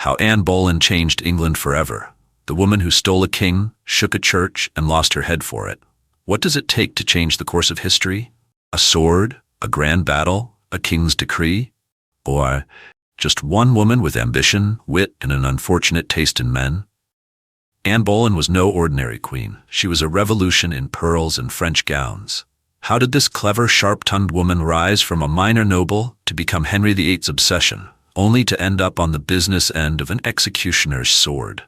How Anne Boleyn changed England forever. The woman who stole a king, shook a church, and lost her head for it. What does it take to change the course of history? A sword? A grand battle? A king's decree? Or just one woman with ambition, wit, and an unfortunate taste in men? Anne Boleyn was no ordinary queen. She was a revolution in pearls and French gowns. How did this clever, sharp-tongued woman rise from a minor noble to become Henry VIII's obsession, only to end up on the business end of an executioner's sword?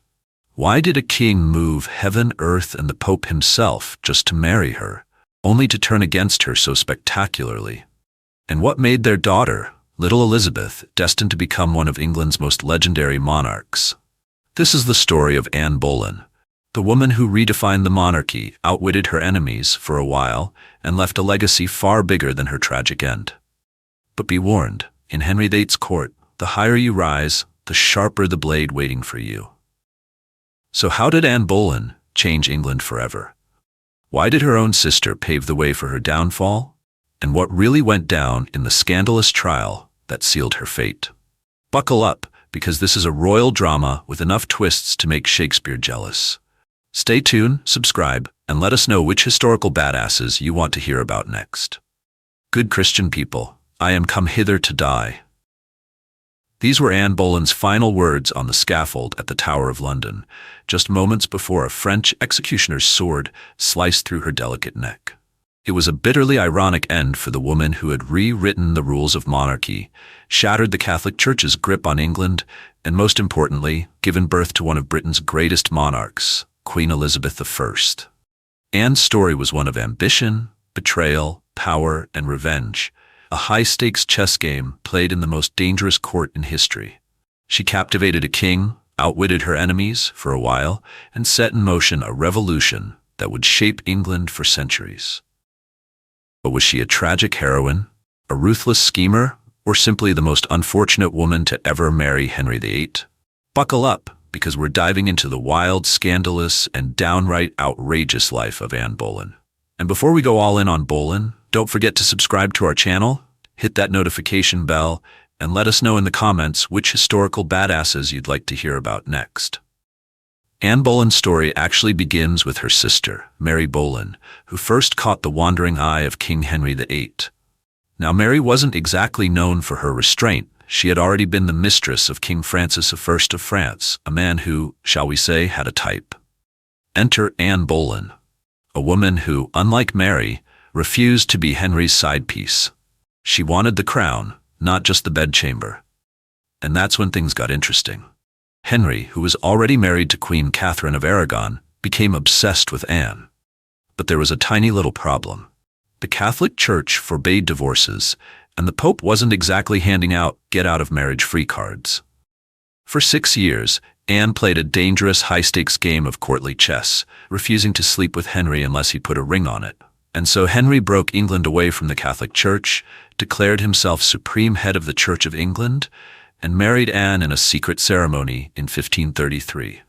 Why did a king move heaven, earth, and the Pope himself just to marry her, only to turn against her so spectacularly? And what made their daughter, little Elizabeth, destined to become one of England's most legendary monarchs? This is the story of Anne Boleyn, the woman who redefined the monarchy, outwitted her enemies for a while, and left a legacy far bigger than her tragic end. But be warned, in Henry VIII's court, the higher you rise, the sharper the blade waiting for you. So how did Anne Boleyn change England forever? Why did her own sister pave the way for her downfall? And what really went down in the scandalous trial that sealed her fate? Buckle up, because this is a royal drama with enough twists to make Shakespeare jealous. Stay tuned, subscribe, and let us know which historical badasses you want to hear about next. Good Christian people, I am come hither to die. These were Anne Boleyn's final words on the scaffold at the Tower of London, just moments before a French executioner's sword sliced through her delicate neck. It was a bitterly ironic end for the woman who had rewritten the rules of monarchy, shattered the Catholic Church's grip on England, and most importantly, given birth to one of Britain's greatest monarchs, Queen Elizabeth I. Anne's story was one of ambition, betrayal, power, and revenge, a high-stakes chess game played in the most dangerous court in history. She captivated a king, outwitted her enemies for a while, and set in motion a revolution that would shape England for centuries. But was she a tragic heroine, a ruthless schemer, or simply the most unfortunate woman to ever marry Henry VIII? Buckle up, because we're diving into the wild, scandalous, and downright outrageous life of Anne Boleyn. And before we go all in on Boleyn, don't forget to subscribe to our channel, hit that notification bell, and let us know in the comments which historical badasses you'd like to hear about next. Anne Boleyn's story actually begins with her sister, Mary Boleyn, who first caught the wandering eye of King Henry VIII. Now, Mary wasn't exactly known for her restraint. She had already been the mistress of King Francis I of France, a man who, shall we say, had a type. Enter Anne Boleyn, a woman who, unlike Mary, refused to be Henry's side piece. She wanted the crown, not just the bedchamber. And that's when things got interesting. Henry, who was already married to Queen Catherine of Aragon, became obsessed with Anne. But there was a tiny little problem. The Catholic Church forbade divorces, and the Pope wasn't exactly handing out get-out-of-marriage-free cards. For 6 years, Anne played a dangerous high-stakes game of courtly chess, refusing to sleep with Henry unless he put a ring on it. And so Henry broke England away from the Catholic Church, declared himself supreme head of the Church of England, and married Anne in a secret ceremony in 1533.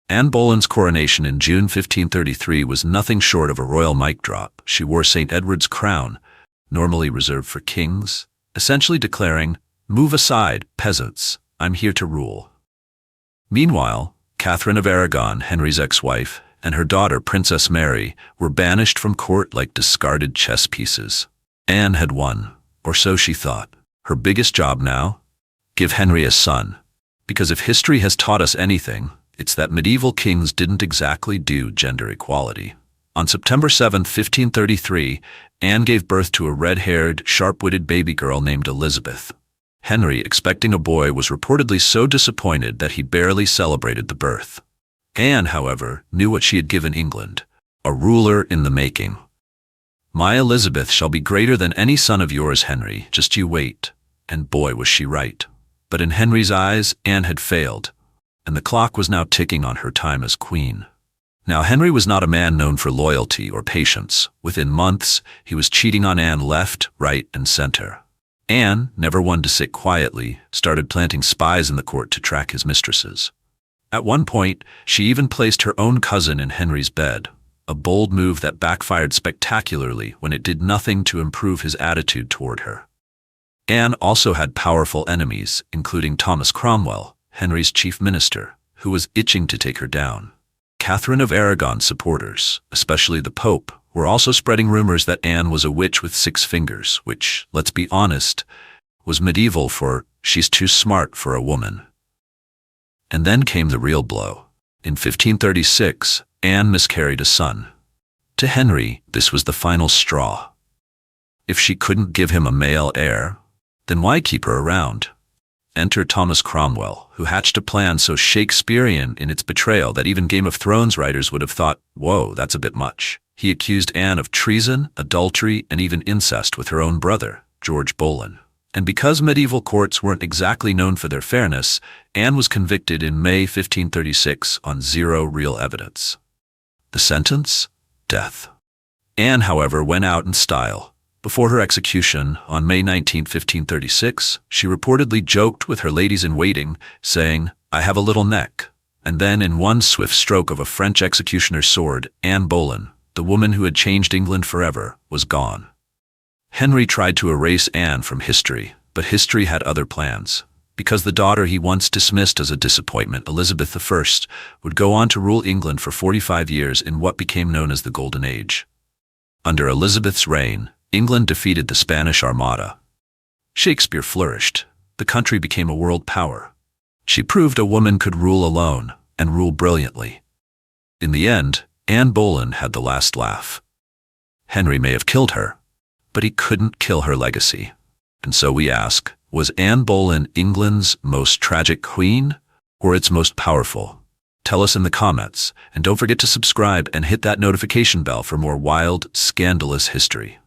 Anne Boleyn's coronation in June 1533 was nothing short of a royal mic drop. She wore St. Edward's crown, normally reserved for kings, essentially declaring, "Move aside, peasants, I'm here to rule." Meanwhile, Catherine of Aragon, Henry's ex-wife, and her daughter, Princess Mary, were banished from court like discarded chess pieces. Anne had won, or so she thought. Her biggest job now? Give Henry a son. Because if history has taught us anything, it's that medieval kings didn't exactly do gender equality. On September 7, 1533, Anne gave birth to a red-haired, sharp-witted baby girl named Elizabeth. Henry, expecting a boy, was reportedly so disappointed that he barely celebrated the birth. Anne, however, knew what she had given England, a ruler in the making. "My Elizabeth shall be greater than any son of yours, Henry, just you wait." And boy, was she right. But in Henry's eyes, Anne had failed, and the clock was now ticking on her time as queen. Now, Henry was not a man known for loyalty or patience. Within months, he was cheating on Anne left, right, and center. Anne, never one to sit quietly, started planting spies in the court to track his mistresses. At one point, she even placed her own cousin in Henry's bed, a bold move that backfired spectacularly when it did nothing to improve his attitude toward her. Anne also had powerful enemies, including Thomas Cromwell, Henry's chief minister, who was itching to take her down. Catherine of Aragon's supporters, especially the Pope, were also spreading rumors that Anne was a witch with 6 fingers, which, let's be honest, was medieval for she's too smart for a woman. And then came the real blow. In 1536, Anne miscarried a son. To Henry, this was the final straw. If she couldn't give him a male heir, then why keep her around? Enter Thomas Cromwell, who hatched a plan so Shakespearean in its betrayal that even Game of Thrones writers would have thought, whoa, that's a bit much. He accused Anne of treason, adultery, and even incest with her own brother, George Boleyn. And because medieval courts weren't exactly known for their fairness, Anne was convicted in May 1536 on 0 real evidence. The sentence? Death. Anne, however, went out in style. Before her execution, on May 19, 1536, she reportedly joked with her ladies-in-waiting, saying, "I have a little neck." And then, in one swift stroke of a French executioner's sword, Anne Boleyn, the woman who had changed England forever, was gone. Henry tried to erase Anne from history, but history had other plans. Because the daughter he once dismissed as a disappointment, Elizabeth I, would go on to rule England for 45 years in what became known as the Golden Age. Under Elizabeth's reign, England defeated the Spanish Armada. Shakespeare flourished. The country became a world power. She proved a woman could rule alone, and rule brilliantly. In the end, Anne Boleyn had the last laugh. Henry may have killed her, but he couldn't kill her legacy. And so we ask, was Anne Boleyn England's most tragic queen, or its most powerful? Tell us in the comments, and don't forget to subscribe and hit that notification bell for more wild, scandalous history.